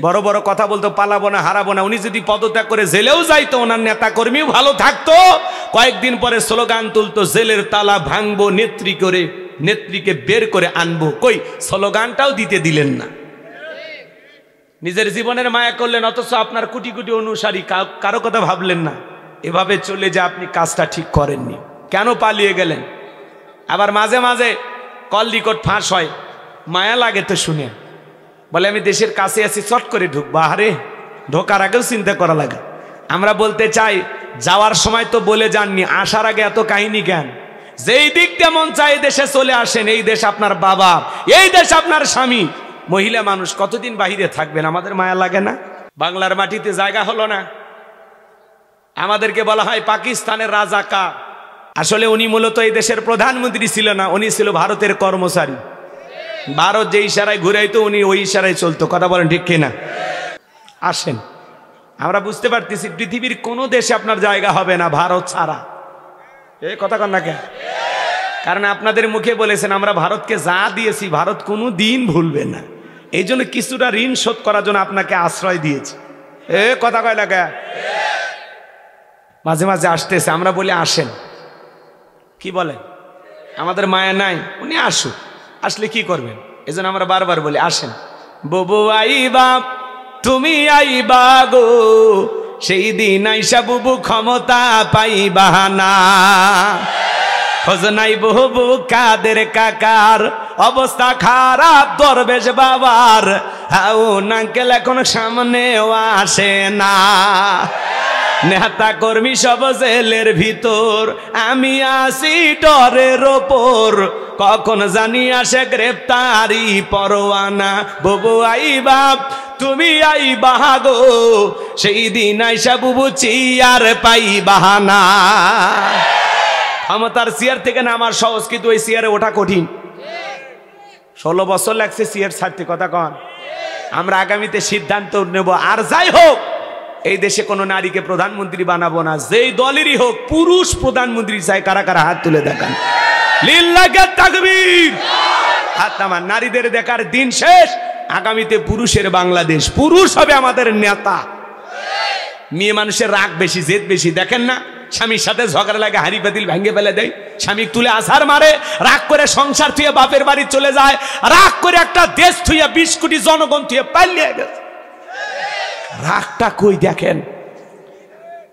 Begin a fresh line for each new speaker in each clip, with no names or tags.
বড় বড় কথা বলতো, পালাবো না, হারাবো না। উনি যদি পদত্যাগ করে জেলেও যাইতো, ওনার নেতা কর্মীও ভালো থাকতো, কয়েকদিন পরে স্লোগান তুলতো, জেলের তালা ভাঙবো, নেত্রীকে বের করে আনবো। কই স্লোগানটাও দিতে দিলেন না। নিজের জীবনের মায়া করলেন, অথচ আপনার কোটি কোটি অনুসারী, কারো কথা ভাবলেন না। এভাবে চলে যে আপনি কাজটা ঠিক করেননি। কেন পালিয়ে গেলেন? আবার মাঝে মাঝে কল রেকর্ড ফাঁস হয়, মায়া লাগে তো শুনে, বলে আমি দেশের কাছে আছি, চট করে ঢুকবো। আরে ঢোকার আগেও চিন্তা করা লাগে। আমরা বলতে চাই, যাওয়ার সময় তো বলে যাননি, আসার আগে এত কাহিনী কেন? যেই দিক তেমন চাই দেশে চলে আসেন। এই দেশ আপনার বাবা, এই দেশ আপনার স্বামী। মহিলা মানুষ কতদিন বাহিরে থাকবেন? আমাদের মায়া লাগে না? বাংলার মাটিতে জায়গা হলো না। আমাদেরকে বলা হয় পাকিস্তানের রাজাকার। আসলে উনি মূলত এই দেশের প্রধানমন্ত্রী ছিল না, উনি ছিল ভারতের কর্মচারী। ভারত যে ইশারায় ঘুরাইতো, উনি ওই ইশারায় চলতো। কথা বলেন ঠিক কিনা? আসেন, আমরা বুঝতে পারতেছি পৃথিবীর কোনো দেশে আপনার জায়গা হবে না ভারত ছাড়া। এই কথা কন না কেন? কারণ আপনাদের মুখে বলেছেন আমরা ভারতকে যা দিয়েছি ভারত কোনো দিন ভুলবে না। এই জন্য কিছুটা ঋণ শোধ করার জন্য আপনাকে আশ্রয় দিয়েছি। কথা কয় লাগা। মাঝে মাঝে আসতেছে, আমরা বলি আসেন, কি বলেন? আমাদের মায়া নাই, উনি আসুক। আসলে কি করবেন? এই জন্য আমরা বারবার বলি আসেন। বুবু আইবা, তুমি আইবা গো, সেই দিন আইসা বুবু ক্ষমতা পাইবা না। খোঁজ নাই বুবু কাদের কাকার, অবস্থা খারাপ দরবেশ বাবার, হাউ নাঙ্কেল এখন সামনেও আসে না। নেতা কর্মী সব জেলের ভিতর, আমি আসি ডরের ওপর, কখন জানি আসে গ্রেপ্তারি পরোয়ানা। বুবু আইবা, তুমি আইবা গো, সেই দিন আইসা বুবু চেয়ার পাইবা না। ক্ষমতার চেয়ার থেকে না আমার সহজ, কিন্তু ওই চেয়ারে ওঠা কঠিন। 16 বছর লাগছে চেয়ার ছাড়তে। কথা কন। আমরা আগামীতে সিদ্ধান্ত নেব, আর যাই হোক এই দেশে কোনো নারীকে প্রধানমন্ত্রী বানাবো না। যেই দলেরই হোক, পুরুষ প্রধানমন্ত্রী চাই। কারা কারা হাত তুলে দেখান। লিল্লাহি তাকবীর। হাত নামান। নারীদের দেখার দিন শেষ। আগামীতে পুরুষের বাংলাদেশ, পুরুষ হবে আমাদের নেতা। মেয়ে মানুষের রাগ বেশি, জেদ বেশি। দেখেন না, স্বামীর সাথে ঝগড়া লাগে, হাড়ি পাতিল ভেঙে ফেলে দেয়, স্বামী তুলে আছাড় মারে, রাগ করে সংসার থুয়ে বাপের বাড়ি চলে যায়, রাগ করে একটা দেশ থুয়ে 20 কোটি জনগণ থুয়ে পালিয়ে গেছে। রাগটা কই দেখেন?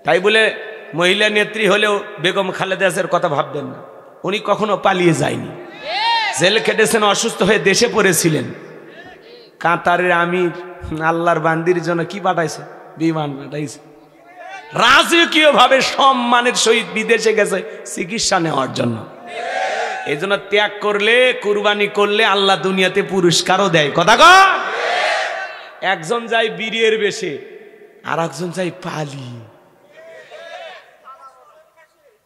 তাই বলে মহিলা নেত্রী হলেও বেগম খালেদা জিয়ার কথা ভাববেন না। উনি কখনো পালিয়ে যায়নি, জেল খেটেছেন, অসুস্থ হয়ে দেশে পড়েছিলেন। কাতারের আমির আল্লাহর বান্দির জন্য কি পাঠাইছে? বিমান পাঠাইছে। রাজকীয় ভাবে সম্মানের সহিত বিদেশে গেছে চিকিৎসা নেওয়ার জন্য। এই জন্য ত্যাগ করলে, কুরবানি করলে আল্লাহ দুনিয়াতে পুরস্কারও দেয়। কথা কন। একজন যায় বীরের বেশে, আর একজন যায় পালি।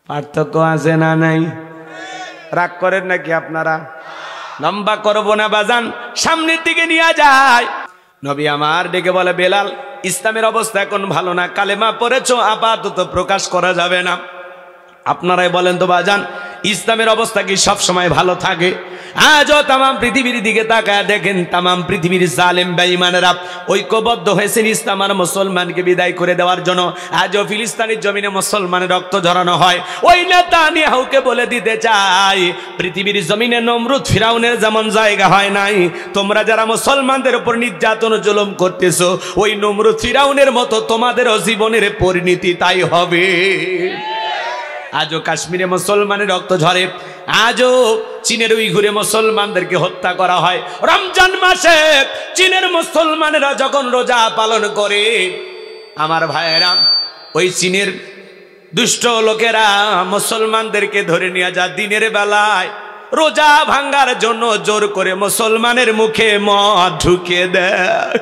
পার্থক্য আছে না নাই? রাগ করেন নাকি আপনারা? লম্বা করবো না বাজান, সামনের দিকে নিয়ে যায়। নবী আমার ডেকে বলে, বেলাল ইসলামের অবস্থা এখন ভালো না, কালেমা পড়েছো, আপাতত প্রকাশ করা যাবে না। আপনারাই বলেন তো বাজান, ইসলামের অবস্থা কি সব সময় ভালো থাকে? আজও তাম পৃথিবীর দিকে তাকায় দেখেন, তাম পৃথিবীর জালেম বেঈমানেরা ঐক্যবদ্ধ হয়েছেন ইসলাম আর মুসলমানকে বিদায় করে দেওয়ার জন্য। আজও ফিলিস্তিনের জমিনে মুসলমানের রক্ত ঝরানো হয়। ওই নেতানিয়াহুকে বলে দিতে চাই, পৃথিবীর জমিনে নমরুদ ফিরাউনের যেমন জায়গা হয় নাই, তোমরা যারা মুসলমানদের উপর নির্যাতন জুলুম করতেছো, ওই নমরুদ ফিরাউনের মতো তোমাদেরও জীবনের পরিণতি তাই হবে। আজও কাশ্মীরে মুসলমানের রক্ত ঝরে, আজও চীনের উইঘুরে মুসলমানদেরকে হত্যা করা হয়। রমজান মাসে চীনের মুসলমানেরা যখন রোজা পালন করে, আমার ভাইয়েরা, ওই চীনের দুষ্ট লোকেরা মুসলমানদেরকে ধরে নিয়ে যায় দিনের বেলায়, রোজা ভাঙ্গার জন্য জোর করে মুসলমানের মুখে মদ ঢুকিয়ে দেয়।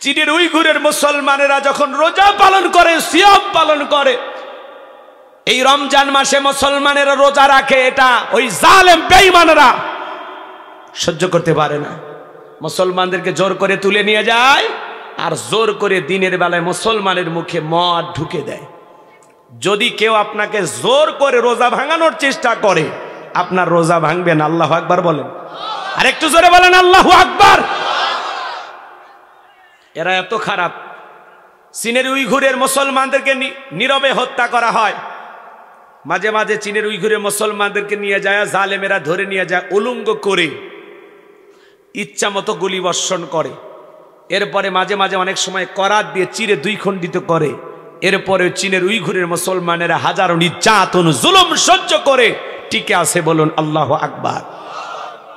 চীনের উইঘুরের মুসলমানেরা যখন রোজা পালন করে, সিয়াম পালন করে, এই রমজান মাসে মুসলমানেরা রোজা রাখে, এটা ওই জালেম বেঈমানরা সহ্য করতে পারে না। মুসলমানদেরকে জোর করে তুলে নিয়ে যায়, আর জোর করে দিনের বেলায় মুসলমানের মুখে মদ ঢুকে দেয়। যদি কেউ আপনাকে জোর করে রোজা ভাঙানোর চেষ্টা করে, আপনার রোজা ভাঙবেন। আল্লাহু আকবার বলেন। আর একটু জোরে বলেন আল্লাহু আকবার। এরা এত খারাপ, চীনের উইঘুরের মুসলমানদেরকে নীরবে হত্যা করা হয়। মাঝে মাঝে চীনের উইঘুরের মুসলমানদেরকে নিয়ে যায় জালেমেরা, ধরে নিয়ে যায় উলঙ্গ করে ইচ্ছা মতো গুলি বর্ষণ করে। এরপরে মাঝে মাঝে অনেক সময় করাত দিয়ে চিরে দুই খণ্ডিত করে। এরপরে চীনের উইঘুরের মুসলমানেরা হাজারো নির্যাতন জুলুম সহ্য করে টিকে আছে। বলুন আল্লাহু আকবার।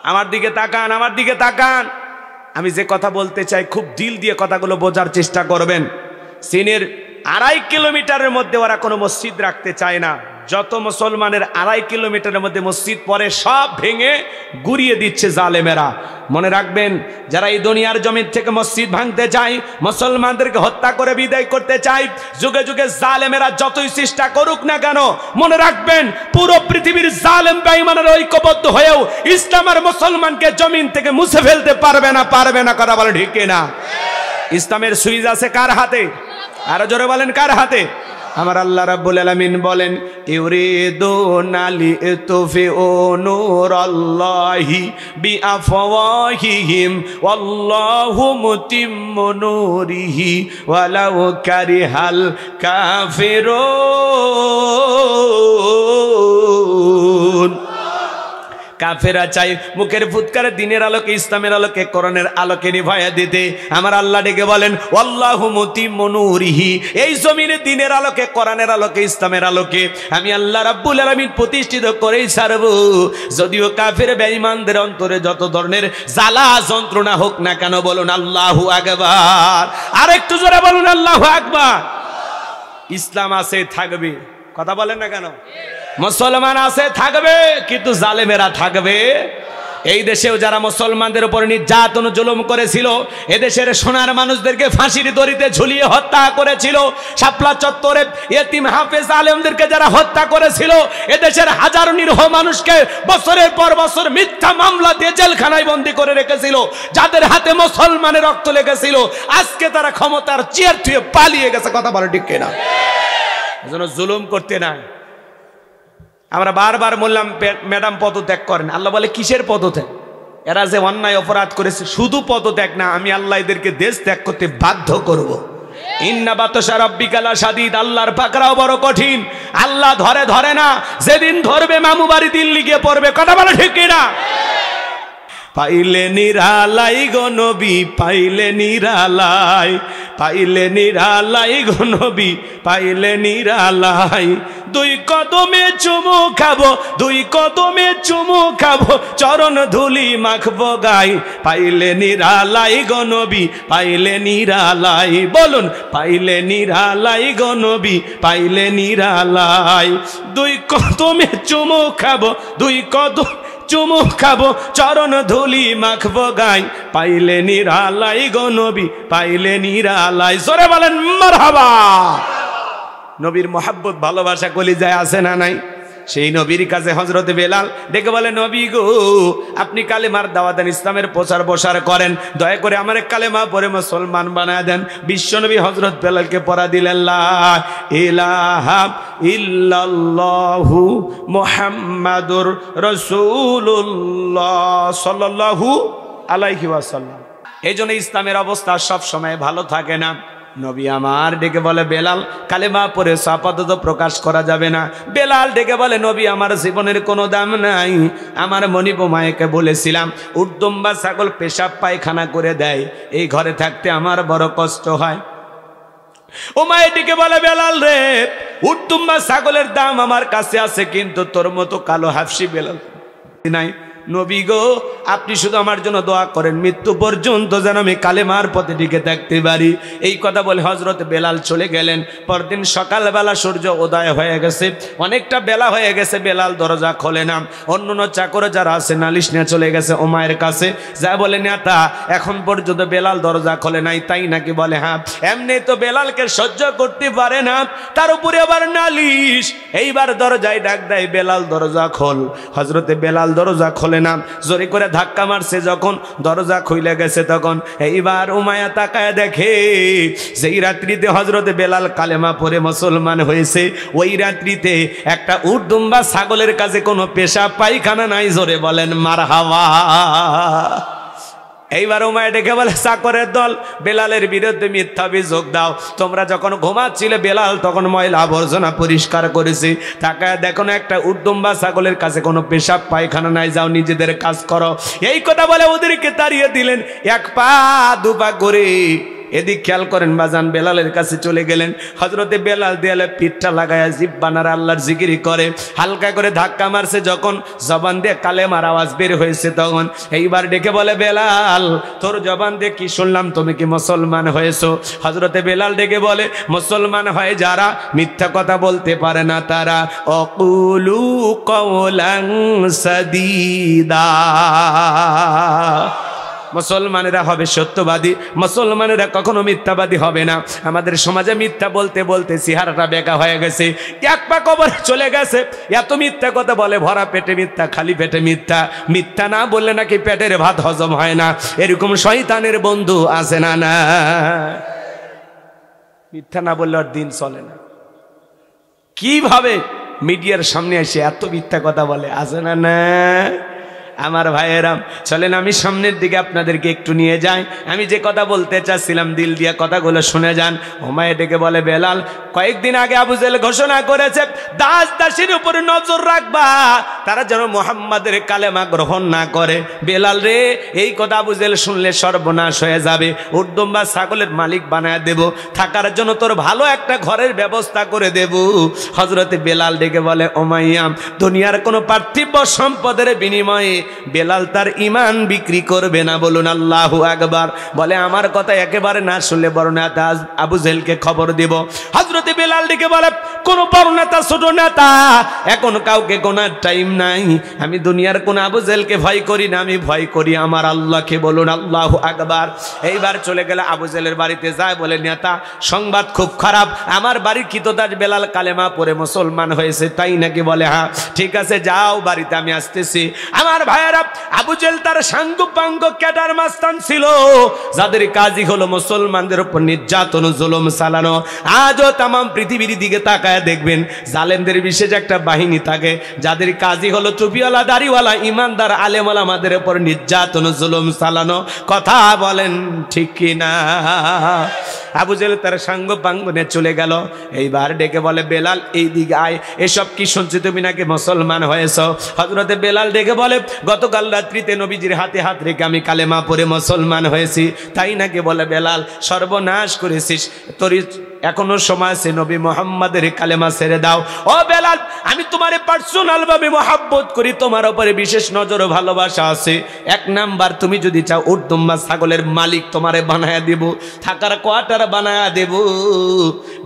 আমার দিকে তাকান, আমার দিকে তাকান। আমি যে কথা বলতে চাই খুব দিল দিয়ে কথাগুলো বোঝার চেষ্টা করবেন। চীনের 2.5 কিলোমিটারের মধ্যে ওরা কোনো মসজিদ রাখতে চায় না। যত মুসলমানের 2.5 কিলোমিটারের মধ্যে মসজিদ পড়ে সব ভেঙে গুড়িয়ে দিচ্ছে জালেমেরা। মনে রাখবেন, যারা এই দুনিয়ার জমিন থেকে মসজিদ ভাঙতে চায়, মুসলমানদেরকে হত্যা করে বিদায় করতে চায়, যুগে যুগে জালেমেরা যতই চেষ্টা করুক না কেন, মনে রাখবেন পুরো পৃথিবীর জালেম বেঈমানের ঐক্যবদ্ধ হয়েও ইসলাম আর মুসলমানকে জমিন থেকে মুছে ফেলতে পারবে না, পারবে না। কথা বলে ঠিক না? ইসলামের সুইচ আছে কার হাতে? আরো জোরে বলেন কার হাতে? আমার আল্লাহ রাব্বুল আলামিন বলেন, ইউরিদুনা লিতুফিউ নূরাল্লাহি বিআফওয়াহিহিম ওয়াল্লাহু মুতিম্মু নূরিহি ওয়ালাউ কারিহাল কাফিরুন। কাফেরা চাই মুখের ফুৎকারে দিনের আলোকে, ইসলামের আলোকে, কোরআনের আলোকে নিভাইয়া দিতে। আমার আল্লাহ ডেকে বলেন ওয়াল্লাহু মুতিম্মু নূরিহি, এই জমিনে দিনের আলোকে, কোরআনের আলোকে, ইসলামের আলোকে আমি আল্লাহ রাব্বুল আলামিন প্রতিষ্ঠিত করেই ছাড়ব। যদিও কাফের বেঈমানদের অন্তরে যত ধরনের জ্বালা যন্ত্রণা হোক না কেন। বলুন আল্লাহু আকবার। আর একটু জোরে বলুন আল্লাহু আকবার। ইসলাম আছে, থাকবে। কথা বলেন না কেন? মুসলমান আছে, থাকবে, কিন্তু জালেমেরা থাকবে। এই দেশেও যারা মুসলমানদের উপর নির্যাতন জুলুম করেছিল, এদেশের সোনার মানুষদেরকে ফাঁসির দড়িতে ঝুলিয়ে হত্যা করেছিল, শাপলা চত্বরে ইতিম হাফেজ আলেমদেরকে যারা হত্যা করেছিল, এদেশের হাজারো নিরীহ মানুষকে বছরের পর বছর মিথ্যা মামলা দিয়ে জেলখানায় বন্দী করে রেখেছিল, যাদের হাতে মুসলমানের রক্ত লেগেছিল, আজকে তারা ক্ষমতার চেয়ার থুয়ে পালিয়ে গেছে। কথা বলে ঠিক কিনা? এজন্য জুলুম করতে নাই। আমরা বারবার বললাম ম্যাডাম পদত্যাগ করেন। আল্লাহ বলে কিসের পদত্যাগ? এরা যে অন্যায় অপরাধ করেছে, শুধু পদত্যাগ না, আমি আল্লাহ এদেরকে দেশ ত্যাগ করতে বাধ্য করব। ইন্না বাতশা রাব্বিকা লাশাদীদ, আল্লাহর পাকড়াও বড় কঠিন। আল্লাহ ধরে ধরে না, যেদিন ধরবে মামু বাড়ি দিল্লি গিয়ে পড়বে। কথা বলে ঠিক কিনা? পাইলে নিরালাই গো নবী, পাইলে নিরালাই, পাইলে নিরালাই গো নবী, পাইলে নিরালাই। দুই কদমে চুমু খাবো, দুই কদমে চুমু খাবো, চরণ ধুলি মাখবো গাই। পাইলে নিরালাই গো নবী, পাইলে নিরালাই। বলুন পাইলে নিরালাই গো নবী, পাইলে নিরালাই। দুই কদমে চুমু খাবো, দুই কদম চুমু খাবো, চরণ ধুলি মাখবো গাই। পাইলে নিরালাই গো নবী, পাইলে নিরালাই। জোরে বলেন মারহাবা। নবীর মোহাব্বত ভালোবাসা কলিজায় আছে না নাই? সেই নবীর কাছে হযরত বেলাল ডেকে বলে, নবী গো, আপনি কালেমার দাওয়াত দেন, ইসলামের প্রচার প্রসার করেন, দয়া করে আমার কালেমা পড়ে মুসলমান বানায় দেন। বিশ্বনবী হযরত বেলালকে পড়া দিলেন, লা ইলাহা ইল্লাল্লাহু মুহাম্মাদুর রাসূলুল্লাহ সাল্লাল্লাহু আলাইহি ওয়াসাল্লাম। এই জন্য ইসলামের অবস্থা সব সময় ভালো থাকে না। নবী আমার ডেকে বলে, বেলাল কালেমা পড়ে আপাতত প্রকাশ করা যাবে না। বেলাল ডেকে বলে, নবী আমার জীবনের কোনো দাম নাই। আমার মনিব মায়েকে বলেছিলাম, উর্দুম্বা ছাগল পেশাব পায়খানা করে দেয়, এই ঘরে থাকতে আমার বড় কষ্ট হয়। ও মায়ের ডেকে বলে, বেলাল রে, উর্দুম্বা ছাগলের দাম আমার কাছে আছে, কিন্তু তোর মতো কালো হাফসি বেলাল নাই। নবী গো, আপনি শুধু আমার জন্য দোয়া করেন, মৃত্যু পর্যন্ত যেন আমি কালেমার পথে টিকে থাকতে পারি। এই কথা বলে হযরত বেলাল চলে গেলেন। পরদিন সকালবেলা সূর্য উদয় হয়ে গেছে, অনেকটা বেলা হয়ে গেছে। বেলাল দরজা খোলে না। অন্য চাকর যারা আছে নালিশ নিয়ে চলে গেছে ওমায়ের কাছে, যা বলে, নেতা এখন পর্যন্ত বেলাল দরজা খোলে নাই। তাই নাকি? বলে হ্যাঁ। এমনি তো বেলালকে সহ্য করতে পারে না, তার উপরে আবার নালিশ। এইবার দরজায় ডাক দেয়, বেলাল দরজা খোল। হযরতে বেলাল দরজা খোলে বলে না। জোরে করে ধাক্কা মারছে যখন দরজা খুলে গেছে তখন এইবার উমাইয়া তাকায় দেখে যেই রাত্রিতে হযরত বেলাল কালেমা পড়ে মুসলমান হয়েছে ওই রাত্রিতে একটা উট দুম্বা ছাগলের কাছে কোনো পেশাব পায়খানা নাই। জোরে বলেন মারহাবা। এইবার উমাইয়া ডেকে বলে চাকরের দল বেলালের বিরুদ্ধে মিথ্যা অভিযোগ দাও। তোমরা যখন ঘুমাচ্ছিলে বেলাল তখন ময়লা আবর্জনা পরিষ্কার করেছে। তাকায় দেখো না একটা উট দুম্বা ছাগলের কাছে কোনো পেশাব পায়খানা নাই, যাও নিজেদের কাজ করো। এই কথা বলে ওদেরকে তাড়িয়ে দিলেন এক পা দুপা করে। এদিক খেয়াল করেন বাজান, বেলালের কাছে চলে গেলেন। হযরতে বেলাল দেয়ালে পিঠটা লাগায়া জিব্বানার আল্লাহর জিকিরি করে, হালকা করে ধাক্কা মারছে যখন জবান দিয়ে কালেমার আওয়াজ বের হয়েছে তখন এইবার ডেকে বলে বেলাল তোর জবান দিয়ে কি শুনলাম, তুমি কি মুসলমান হয়েছো? হযরতে বেলাল ডেকে বলে মুসলমান হয় যারা মিথ্যা কথা বলতে পারে না তারা অকুলু কওলান সাদীদা। মুসলমানেরা হবে সত্যবাদী, মুসলমানেরা কখনো মিথ্যাবাদী হবে না। আমাদের সমাজে মিথ্যা বলতে বলতে চেহারাটা বেঁকা হয়ে গেছে, এক পা কবরে চলে গেছে। এত মিথ্যা কথা বলে, ভরা পেটে মিথ্যা, খালি পেটে মিথ্যা। মিথ্যা না বললে নাকি পেটের ভাত হজম হয় না, এরকম শয়তানের বন্ধু আছে না? না, মিথ্যা না বললে ওর দিন চলে না। কিভাবে মিডিয়ার সামনে এসে এত মিথ্যা কথা বলে, আছে না? না আমার ভাইয়েরাম, চলেন আমি সামনের দিকে আপনাদেরকে একটু নিয়ে যাই। আমি যে কথা বলতে চাচ্ছিলাম দিল দিয়ে কথাগুলো শুনে যান। উমাইয়া ডেকে বলে বেলাল কয়েকদিন আগে আবু জেহেল ঘোষণা করেছে দাস দাসীর উপরে নজর রাখবা, তারা যেন মুহাম্মাদের কালেমা গ্রহণ না করে। বেলাল রে, এই কথা আবু জেহেল শুনলে সর্বনাশ হয়ে যাবে, উট দুম্বা ছাগলের মালিক বানায় দেব, থাকার জন্য তোর ভালো একটা ঘরের ব্যবস্থা করে দেব। হযরতে বেলাল ডেকে বলে উমাইয়া দুনিয়ার কোনো পার্থিব সম্পদের বিনিময়ে বেলাল তার ঈমান বিক্রি করবে না। বলুন আল্লাহু আকবার। বলে আমার কথা একেবারে না শুনলে বড় নেতা আবু জেহেলকে খবর দেব। হযরতে বেলাল ডেকে বলে কোন বড় নেতা ছোট নেতা এখন কাউকে গোনার টাইম নাই। আমি দুনিয়ার কোন আবু জেহেলকে ভয় করি না, আমি ভয় করি আমার আল্লাহকে। বলুন আল্লাহু আকবার। এইবার চলে গেলে আবু জেহেলের বাড়িতে যায়, বলে নেতা সংবাদ খুব খারাপ, আমার বাড়ির কিতদাস বেলাল কালেমা পড়ে মুসলমান হয়েছে। তাই নাকি? বলে হ্যাঁ। ঠিক আছে যাও বাড়িতে, আমি আসতেছি। আমার ভাইয়েরা, আবু জেহেল তার সাঙ্গপাঙ্গ ক্যাডার মাস্তান ছিল, যাদের কাজই হলো মুসলমানদের উপর নির্যাতন জুলুম চালানো। আজও তাম পৃথিবীর দিকে তাকায় দেখবেন জালেমদের বিশেষ একটা বাহিনী থাকে, যাদের কাজই হলো টুপিওয়ালা দাড়িওয়ালা ইমানদার আলেমওয়ালা আমাদের উপর নির্যাতন জুলুম চালানো। কথা বলেন ঠিক কি না? আবু জেহেল তার সাঙ্গপাঙ্গ নিয়ে চলে গেল। এইবার ডেকে বলে বেলাল এই দিকে আয়, এসব কি শুনছি তুমি নাকি মুসলমান হয়েছ? হযরতে বেলাল ডেকে বলে গতকাল রাত্রিতে নবীজির হাতে হাত রেখে আমি কালেমা পড়ে মুসলমান হয়েছি। তাই নাকি? বলে বেলাল সর্বনাশ করেছিস, তোর এখনো সময় আছে, নবী মুহাম্মাদের কালেমা ছেড়ে দাও। ও বেলাল, আমি তোমারে পার্সোনাল ভাবে মহব্বত করি, তোমার উপরে বিশেষ নজর ও ভালোবাসা আছে। এক নাম্বার, তুমি যদি চাও উট দুম্বা ছাগলের মালিক তোমারে বানায়া দেব, থাকার কোয়ার্টার বানায়া দেব,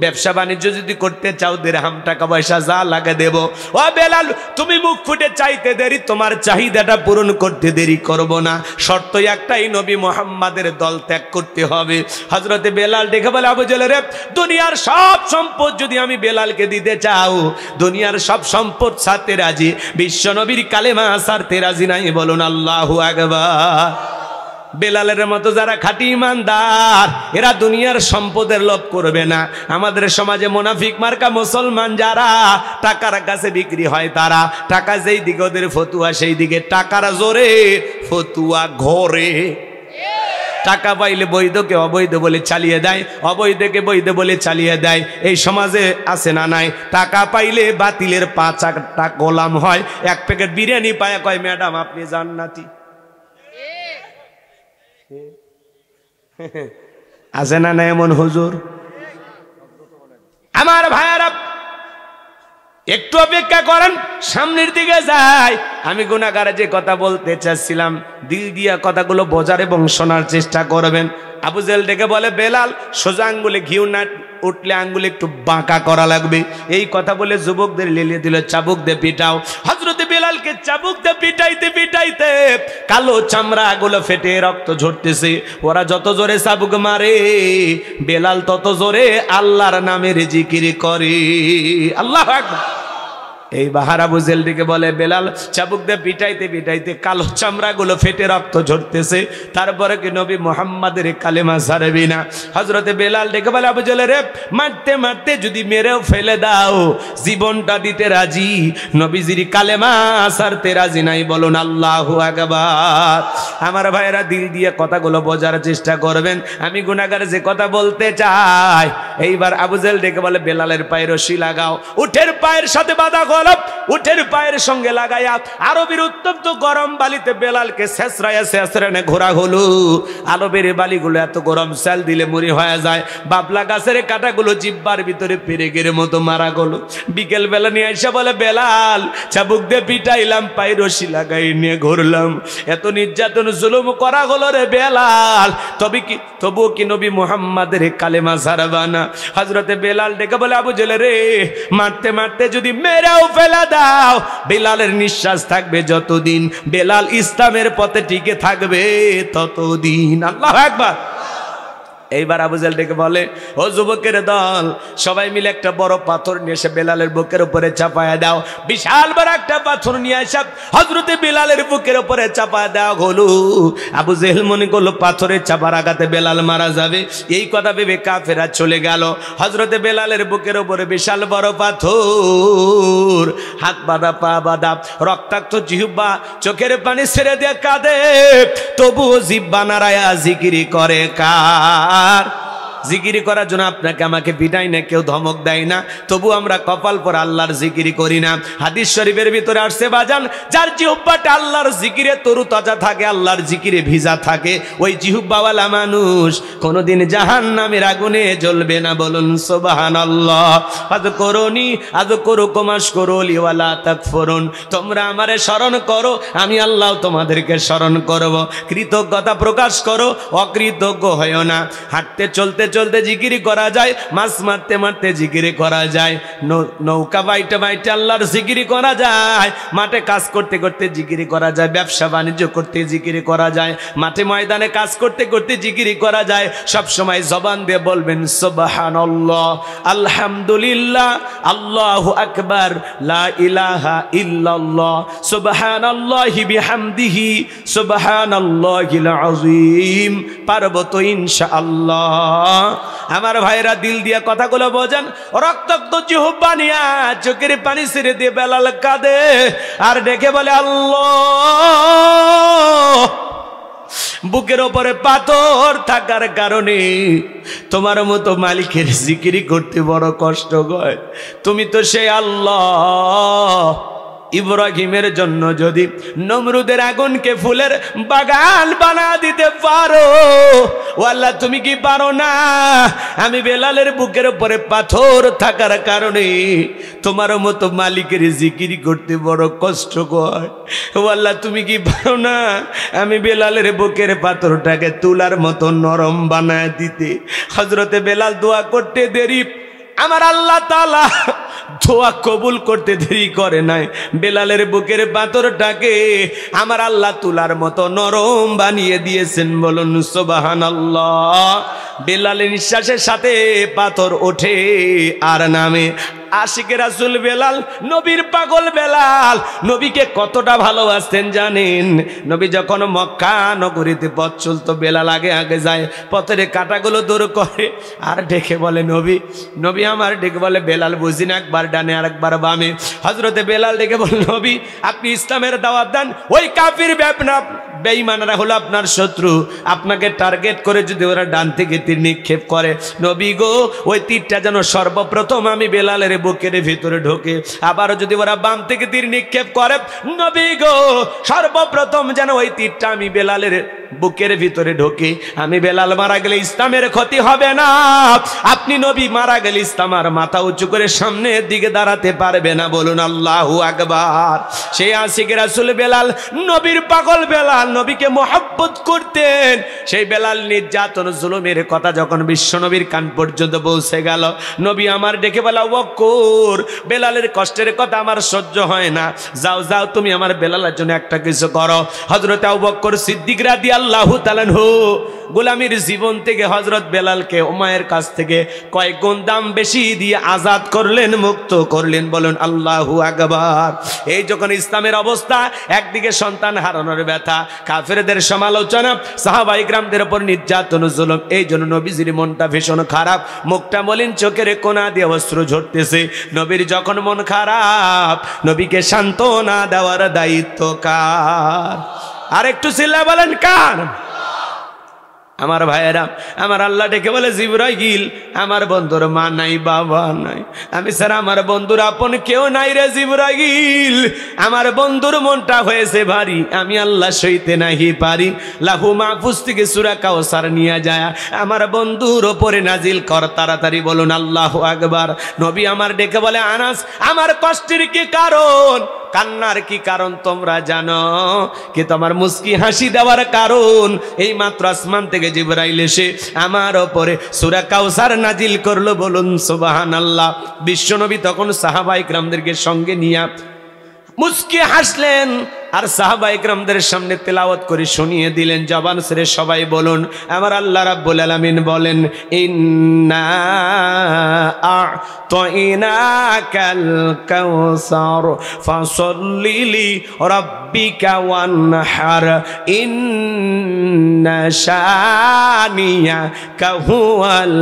ব্যবসা বাণিজ্য যদি করতে চাও দিরহাম টাকা পয়সা যা লাগে দেব। ও বেলাল, তুমি মুখ ফুটে চাইতে দেরি, তোমার চাহিদাটা পূরণ করতে দেরি করব না, শর্ত একটাই, নবী মুহাম্মাদের দল ত্যাগ করতে হবে। হযরতে বেলাল দেখে বলে আবু জেহেল রে, দুনিয়ার সব সম্পদ যদি আমি বেলালকে দিতে চাও, দুনিয়ার সব সম্পদ ছাড়তে রাজি, বিশ্ব নবীর কালেমা ছাড়তে রাজি নাই। বলুন আল্লাহু আকবার। বেলালের মতো যারা খাঁটি ইমানদার, এরা দুনিয়ার সম্পদের লোভ করবে না। আমাদের সমাজে মুনাফিক মার্কা মুসলমান যারা টাকার কাছে বিক্রি হয়, তারা টাকা যেই দিকে ওদের ফতুয়া সেই দিকে, টাকার জোরে ফতুয়া ঘরে। টাকা পাইলে বৈধকে অবৈধ বলে চালিয়ে দেয়, অবৈধকে বৈধ বলে চালিয়ে দেয়। এই সমাজে আছে না নাই? টাকা পাইলে বাতিলের 5-8টা গোলাম হয়, এক প্যাকেট বিরিয়ানি পায় কয় ম্যাডাম আপনি জান্নাতি। আছে না না এমন হুজুর? আমার ভাইয়ারা একটু অপেক্ষা করেন, সামনের দিকে যাই। আমি গুনাহগারে যে কথা বলতে চাচ্ছিলাম, দিল দিয়া কথাগুলো বোঝার এবং শোনার চেষ্টা করবেন। আবু জেহেল ডেকে বলে বেলাল, সোজা আঙ্গুলে ঘিউ না উঠলে আঙ্গুলে একটু বাঁকা করা লাগবে। এই কথা বলে যুবকদের লেলিয়ে দিল, চাবুক দিয়ে পিটাও। হযরতে বেলালকে চাবুক দিয়ে পিটাইতে পিটাইতে কালো চামড়া গুলো ফেটে রক্ত ঝরতেছে। ওরা যত জোরে চাবুক মারে, বেলাল তত জোরে আল্লাহর নামের জিকির করে। আল্লাহু আকবার। এই বাহার আবু জেহেল ডেকে বলে, বেলাল চাবুক দিয়ে পিটাইতে পিটাইতে কালো চামড়াগুলো ফেটে রক্ত ঝরতেছে, তারপরে কি নবী মুহাম্মাদের কালেমা ছাড়বি না? হযরতে বেলাল ডেকে বলে, আবু জেহেল রে, মারতে মারতে যদি মেরেও ফেলে দাও জীবনটা দিতে রাজি, নবীজির কালেমা ছাড়তে রাজি নাই। বলুন আল্লাহু আকবার। আমার ভাইরা দিল দিয়ে কথাগুলো বোঝার চেষ্টা করবেন, আমি গুনাহগার যে কথা বলতে চাই। এইবার আবু জেহেল ডেকে বলে, বেলালের পায়ে রশি লাগাও, উটের পায়ের সাথে বাঁধা গলপ, উটের পায়ের সঙ্গে লাগাইয়া আরবের উত্তপ্ত গরম বালিতে বেলালকে ছেঁচড়াইয়া ছেঁচড়ানে ঘোরা হলো। আরবের বালিগুলো এত গরম, চাল দিলে মুড়ি হয়ে যায়। বাবলা গাছের কাঁটাগুলো জিব্বার ভিতরে পেরেকের মতো মারা গেল। বিকেল বেলা নিয়ে এসে বলে, বেলাল চাবুক দিয়ে পিটাইলাম, পায়ে রশি লাগাই নিয়ে ঘুরলাম, এত নির্যাতন জুলুম করা হলো রে বেলাল, তবুও কি নবী মুহাম্মাদের কালেমা ছাড়বা না? হযরতে বেলাল ডেকে বলে, আবু জেহেল রে, মারতে মারতে যদি মেরেও ফেলা দাও, বেলালের নিঃশ্বাস থাকবে যতদিন, বেলাল ইসলামের পথে টিকে থাকবে ততদিন। আল্লাহু আকবার। এইবার আবু জেহেল ডেকে বলে, ও যুবকের দল, সবাই মিলে একটা বড় পাথর নিয়ে এসে বেলালের বুকের উপরে চাপায়া দাও। বিশাল বড় একটা পাথর নিয়ে এসে হযরতে বেলালের বুকের উপরে চাপায়া দেওয়া হলো। আবু জেহেল মনে করলো পাথরের চাপার আঘাতে বেলাল মারা যাবে, এই কথা ভেবে কাফেরা চলে গেল। হযরতে বেলালের বুকের উপরে বিশাল বড় পাথর, হাত বাঁধা পা বাঁধা, রক্তাক্ত জিহ্বা, চোখের পানি ছেড়ে দিয়ে কাঁদে, তবুও জিহ্বা নাড়ায়া জিকিরি করে কার? জিকিরি করার জন্য আপনাকে আমাকে বিদায় না, কেউ ধমক দেয় না, তবু আমরা কপাল পর আল্লাহর জিকিরি করি না। হাদিস শরীফের ভিতরে আসছে বাজান, যার জিহ্বাটা আল্লাহর জিকিরে তরু তাজা থাকে, আল্লাহর জিকিরে ভিজা থাকে, ওই জিহ্বাওয়ালা মানুষ কোনোদিন জাহান্নামের আগুনে জ্বলবে না। বলুন সুবহানাল্লাহ। আযকুরুনি আযকুরুকুম আশকুরুলি ওয়ালা তাকফুরুন, তোমরা আমারে স্মরণ করো, আমি আল্লাহ তোমাদেরকে স্মরণ করব। কৃতজ্ঞতা প্রকাশ করো, অকৃতজ্ঞ হয়ো না। হাঁটতে চলতে চলতে জিকিরি করা যায়, মাছ মারতে মারতে জিকিরি করা যায়, নৌকা বাইটে বাইটে আল্লাহর জিকিরি করা যায়, মাঠে কাজ করতে করতে জিকিরি করা যায়, ব্যবসা বাণিজ্য করতে জিকিরি করা যায়, মাঠে ময়দানে কাজ করতে করতে জিকিরি করা যায়। সব সময় জবান দিয়ে বলবেন সুবহানাল্লাহ, আলহামদুলিল্লাহ, আল্লাহু আকবার, লা ইলাহা ইল্লাল্লাহ, সুবহানাল্লাহি বিহামদিহি, সুবহানাল্লাহিল আযীম। পারবো তো ইনশাআল্লাহ। আমার ভাইরা দিল দিয়া কথাগুলো বোঝেন। রক্তাক্ত জিহ্বা নিয়া চোখের পানি ছেড়ে দিয়ে বেলাল কাঁদে আর ডেকে বলে, আল্লাহ, বুকের ওপরে পাথর থাকার কারণে তোমার মতো মালিকের জিকিরি করতে বড় কষ্ট হয়। তুমি তো সেই আল্লাহ, ইব্রাহিমের জন্য যদি নমরুদের আগুনকে ফুলের বাগান বানা দিতে পারো, ও আল্লাহ তুমি কি পারো না? আমি বেলালের বুকের উপরে পাথর থাকার কারণে তোমার মতো মালিকের জিকির করতে বড় কষ্ট হয়। ও আল্লাহ তুমি কি পারো না আমি বেলালের বুকের পাথরটাকে তুলার মতো নরম বানায় দিতে? হযরতে বেলাল দোয়া করতে দেরি, আমার আল্লাহ তাআলা দোয়া কবুল করতে দেরি করে নাই। বেলালের বুকের পাথরটাকে আমার আল্লাহ তুলার মতো নরম বানিয়ে দিয়েছেন। বলুন সুবহানাল্লাহ। বেলালের নিঃশ্বাসের সাথে পাথর ওঠে আর নামে। আশিকে রাসূল বেলাল, নবীর পাগল বেলাল, নবীকে কতটা ভালোবাসতেন জানেন? নবী যখন মক্কা নগরীতে পথ চলতো, বেলাল আগে আগে যায়, পথের কাঁটাগুলো দূর করে আর ডেকে বলে নবী, নবী আমার ডেকে বলে বেলাল বুঝি না, একবার ডানে আর একবার বামে। হযরতে বেলাল ডেকে বলে নবী আপনি ইসলামের দাওয়াত দেন, ওই কাফির বেঈমানরা হলো আপনার শত্রু, আপনাকে টার্গেট করে যদি ওরা ডান থেকে তীর নিক্ষেপ করে, নবী গো ওই তীরটা যেন সর্বপ্রথম আমি বেলালের বুকের ভিতরে ঢোকে, আবারও যদি ওরা বাম থেকে তীর নিক্ষেপ করে, নবী গো সর্বপ্রথম যেন ওই তীরটা আমি বেলালের বুকের ভিতরে ঢোকে। আমি বেলাল মারা গেলে ইসলামের ক্ষতি হবে না, আপনি নবী মারা গেলে ইসলাম আর মাথা উঁচু করে সামনের দিকে দাঁড়াতে পারবে না। বলুন আল্লাহু আকবার। সেই আশিক রাসূল বেলাল, নবীর পাগল বেলাল, নবীকে মহব্বত করতেন। সেই বেলাল নির্যাতন জুলুমের কথা যখন বিশ্বনবীর কান পর্যন্ত পৌঁছে গেল, নবী আমার ডেকে বলা, ওয়াক্কুর বেলালের কষ্টের কথা আমার সহ্য হয় না, যাও যাও তুমি আমার বেলালের জন্য একটা কিছু করো। হযরত আবু বকর সিদ্দিক রাদিয়াল্লাহু রাদিয়াল্লাহু তাআলা আনহু গোলামীর জীবন থেকে হযরত বেলালকে উমাইয়ের কাছ থেকে কয়েক গুণ দাম বেশি দিয়ে আজাদ করলেন, মুক্ত করলেন। বলুন আল্লাহু আকবার। এই যখন ইসলামের অবস্থা, একদিকে সন্তান হারানোর ব্যথা, কাফেরদের সমালোচনা, সাহাবায়ে কিরামদের উপর নির্যাতন জুলুম, এই জন্য নবীজির মনটা ভীষণ খারাপ, মুখটা মলিন, চোখের কোনা দিয়ে অশ্রু ঝরতেছে। নবীর যখন মন খারাপ, নবীকে সান্ত্বনা দেওয়ার দায়িত্ব কার? আর একটু চিল্লা বলেন কার? আমার ভাইয়েরা, আমার আল্লাহ ডেকে বলে, জিবরাইল আমার বন্ধুর মা নাই, বাবা নাই, আমি স্যার আমার বন্ধুর আপন কেউ নাই রে জিবরাইল। আমার বন্ধুর মনটা হয়েছে ভারী, আমি আল্লাহ সইতে নাহি পারি। লাহু মাহফুজ থেকে সূরা কাউসার নিয়ে যায় আমার বন্ধুর ওপরে নাজিল কর তাড়াতাড়ি। বলুন আল্লাহু আকবার। নবী আমার ডেকে বলে, আনাস আমার কষ্টের কি কারণ, কান্নার কি কারণ তোমরা জানো কি? তোমার মুস্কি হাসি দেওয়ার কারণ, এই মাত্র আসমান থেকে জিবরাইল এসে আমার ওপরে সূরা কাউসার নাজিল করলো। বলুন সুবহানাল্লাহ। বিশ্বনবী তখন সাহাবায়ে কিরামদেরকে সঙ্গে নিয়ে মুস্কি হাসলেন আর সাহাবায়ে কিরামদের সামনে তেলাওয়াত করে শুনিয়ে দিলেন। জবান ছেড়ে সবাই বলুন, আমার আল্লাহ রাব্বুল আলামিন বলেন, ইন্না আ'তাইনাকাল কাউসার ফাসাল্লি লিরাব্বিকা ওয়ানহার ইন্না শানিয়াকা হুয়াল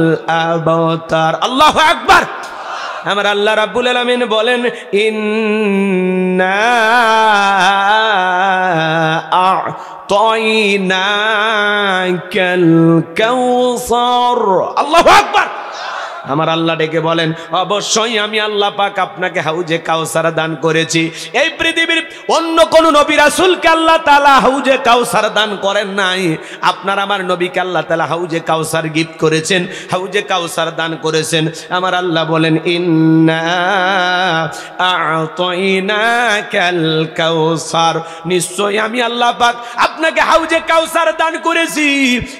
আবতার। আল্লাহু আকবার। আমার আল্লাহ রাব্বুল আলামিন বলেন, ইন্না আ'তাইনাকাল কাউসার। আল্লাহু আকবার। আমার আল্লাহ ডেকে বলেন, অবশ্যই আমি আল্লাহ পাক আপনাকে হাউজে কাউসার দান করেছি। এই পৃথিবীর অন্য কোন নবী রাসূলকে আল্লাহ তাআলা হাউজে কাউসার দান করেন নাই। আপনার আমার নবীকে আল্লাহ তাআলা হাউজে কাউসার গিফট করেছেন, হাউজে কাউসার দান করেছেন। আমার আল্লাহ বলেন, ইন্না আ'তাইনাকাল কাউসার, নিশ্চয়ই আমি আল্লাহ পাক আপনাকে হাউজে কাউসার দান করেছি।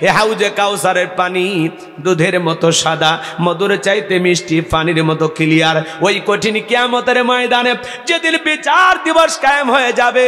এই হাউজে কাউসারের পানি দুধের মতো সাদা, মধুর চাইতে মিষ্টি, পানির মতো ক্লিয়ার। ওই কঠিন কিয়ামতের ময়দানে যেদিন বিচার দিবস কায়েম হয়ে যাবে,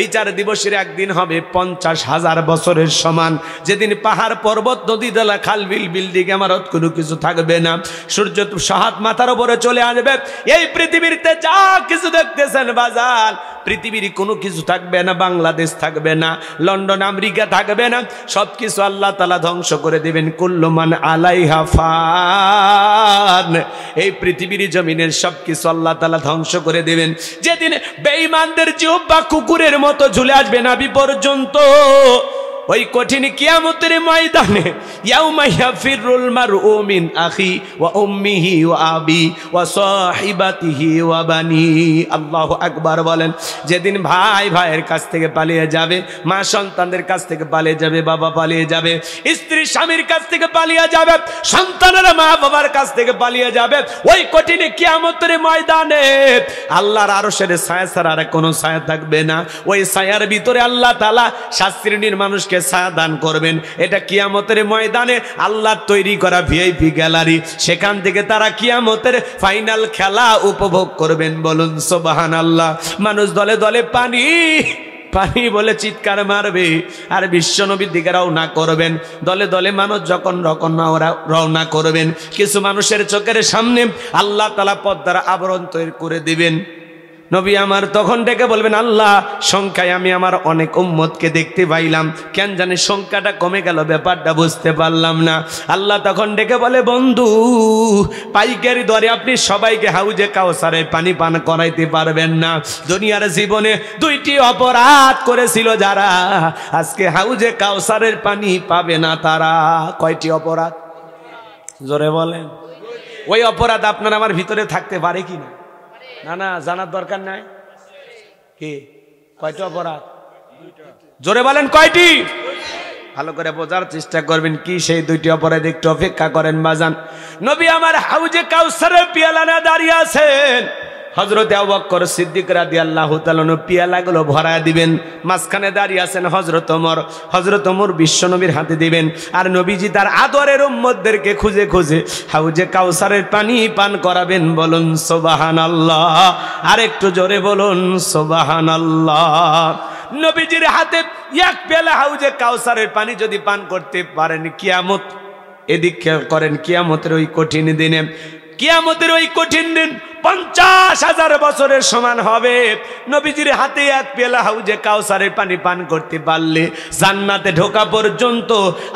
বিচার দিবসের একদিন হবে 50,000 বছরের সমান। যেদিন পাহাড় পর্বত নদী দলা খাল বিল বিল্ডিং ইমারত কোনো কিছু থাকবে না, সূর্য সাহাত মাথার উপরে চলে আসবে। এই পৃথিবীতে যা কিছু দেখতেছেন বাজার, পৃথিবীর কোনো কিছু থাকবে না, বাংলাদেশ থাকবে না, লন্ডন আমেরিকা থাকবে না, সবকিছু আল্লাহ তাআলা ধ্বংস করে দিবেন। কুল্লু মান আলাইহা ফান, এই পৃথিবীর জমিনের সবকিছু আল্লাহ তাআলা ধ্বংস করে দিবেন। যেদিন বেঈমানদের জিহ্বা কুকুরের মতো ঝুলে আসবে নাভি পর্যন্ত, ওই কঠিন কিয়ামতের ময়দানে ইয়াউমা ইয়াফিরুল মারউ মিন আখি ওয়া উম্মিহি ওয়া আবি ওয়া সাহিবাতিহি ওয়া বানি। আল্লাহু আকবার বলেন। যেদিন ভাই ভাইয়ের কাছ থেকে পালিয়ে যাবে, মা সন্তানদের কাছ থেকে পালিয়ে যাবে, বাবা পালিয়ে যাবে, স্ত্রী স্বামীর কাছ থেকে পালিয়ে যাবে, সন্তানেরা মা বাবার কাছ থেকে পালিয়ে যাবে। ওই কঠিন কিয়ামতের ময়দানে আল্লাহর আরশের ছায়া ছাড়া আর কোনো ছায়া থাকবে না। ওই ছায়ার ভিতরে আল্লাহ তাআলা 7 শ্রেণীর মানুষকে ছায়া দান করবেন। এটা কিয়ামতের ময়দানে আল্লাহ তৈরি করা ভিআইপি গ্যালারি, সেখান থেকে তারা কিয়ামতের ফাইনাল খেলা উপভোগ করবেন। বলুন সুবহানাল্লাহ। মানুষ দলে দলে পানি পানি বলে চিৎকার মারবে আর বিশ্বনবীর দিকে রওনা করবেন। দলে দলে মানুষ যখন রওনা করবেন, কিছু মানুষের চোখের সামনে আল্লাহ তাআলা পর্দার আবরণ তৈরি করে দিবেন। নবী আমার তখন ডেকে বলবেন, আল্লাহ সংখ্যায় আমি আমার অনেক উম্মতকে দেখতে পাইলাম, কেন জানি সংখ্যাটা কমে গেল, ব্যাপারটা বুঝতে পারলাম না। আল্লাহ তখন ডেকে বলে, বন্ধু পাইকারি দরে আপনি সবাইকে হাউজে কাউসারে পানি পান করাইতে পারবেন না। দুনিয়ার জীবনে 2টি অপরাধ করেছিল যারা, আজকে হাউজে কাউসারের পানি পাবে না তারা। কয়টি অপরাধ? জোরে বলেন। ওই অপরাধ আপনার আমার ভিতরে থাকতে পারে কি না? না না, জানার দরকার নাই। কি কয়টি অপরাধ? জোরে বলেন কয়টি? ভালো করে বোঝার চেষ্টা করবেন কি সেই 2টি অপরাধ, একটু অপেক্ষা করেন বাজান। নবী আমার হাউজে কাউসারের পিয়ালা না দাঁড়িয়ে আছেন। হযরত আবু বকর সিদ্দিক রাদিয়াল্লাহু তাআলা পিয়ালাগুলো ভরায় দিবেন। মাঝখানে দাঁড়িয়ে আছেন হযরত ওমর। হযরত ওমর বিশ্বনবীর হাতে দিবেন আর নবীজি তার আদরের উম্মতদেরকে খুঁজে খুঁজে হাউজে কাউসারের পানি পান করাবেন। বলুন সুবহানাল্লাহ। আর একটু জোরে বলুন সুবহানাল্লাহ। নবীজির হাতে এক পেলা হাউজে কাউসারের পানি যদি পান করতে পারেন, কিয়ামত এদিক খেয়াল করেন, কিয়ামতের ওই কঠিন দিনে, কিয়ামতের ওই কঠিন দিন 50,000 বছরের সমান হবে। নবীজির হাতে এক পেলা হাউজে কাউসারের পানি পান করতে পারলে জান্নাতে ঢোকা পর্যন্ত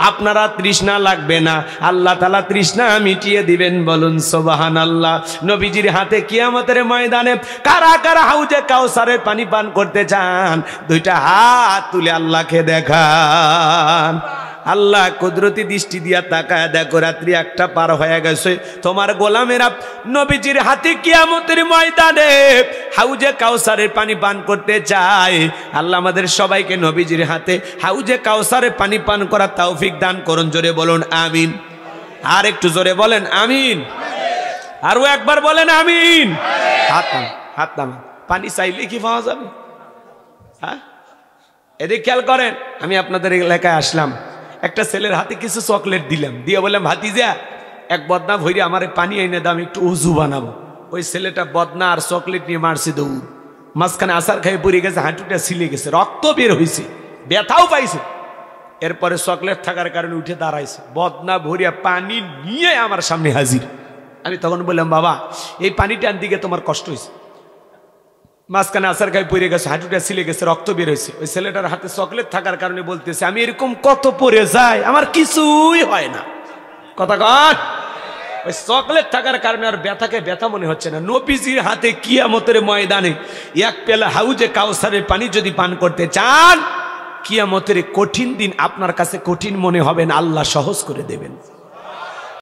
আপনারা তৃষ্ণা লাগবে না, আল্লাহ তাআলা তৃষ্ণা মিটিয়ে দিবেন। বলুন সুবহানাল্লাহ। নবীজির হাতে কিয়ামতের ময়দানে কারা কারা হাউজে কাউসারের পানি পান করতে চান? দুইটা হাত তুলে আল্লাহকে দেখান। আল্লাহ কুদরতি দৃষ্টি দিয়া তাকায় দেখো, রাত্রি 1টা পার হয়ে গেছে, তোমার গোলামেরা নবীজির হাতে কিয়ামতের ময়দানে হাউজে কাউসারের পানি পান করতে চায়। আল্লাহ আমাদের সবাইকে নবীজির হাতে হাউজে কাউসারের পানি পান করার তৌফিক দান করুন। জোরে বলুন আমিন। আর একটু জোরে বলেন আমিন। আরো একবার বলেন আমিন। হাত নামান, হাত নামান। পানি চাইলে কি পাওয়া যাবে? হ্যাঁ, এদিকে খেয়াল করেন। আমি আপনাদের এলাকায় আসলাম, একটা ছেলের হাতে কিছু চকলেট দিলাম, দিয়ে বললাম ভাতিজা এক বদনা ভইরে আমারে পানি এনে দাম, একটু উজু বানাবো। ওই ছেলেটা বদনা আর চকলেট নিয়ে মারছে দৌড়, মাঝখানে আসার খাই পড়ে গেছে, হাঁটুটা ছিলে গেছে, রক্ত বের হয়েছে, ব্যথাও পাইছে। এরপরে চকলেট থাকার কারণে উঠে দাঁড়াইছে, বদনা ভরিয়া পানি নিয়ে আমার সামনে হাজির। আমি তখন বললাম বাবা এই পানিটার দিকে তোমার কষ্ট হয়েছে, মাঝখানে আসার গায়ে পড়ে গেছে, হাঁটুটা ছিলে গেছে, রক্ত বের হয়েছে। ওই ছেলেটার হাতে চকলেট থাকার কারণে বলতেছে আমি এরকম কত পড়ে যাই, আমার কিছুই হয় না। কথা কন, ওই চকলেট থাকার কারণে আর ব্যথাকে ব্যথা মনে হচ্ছে না। নবীজির হাতে কিয়ামতের ময়দানে এক পেলা হাউজে কাউসারের পানি যদি পান করতে চান, কিয়ামতের কঠিন দিন আপনার কাছে কঠিন মনে হবে না, আল্লাহ সহজ করে দেবেন।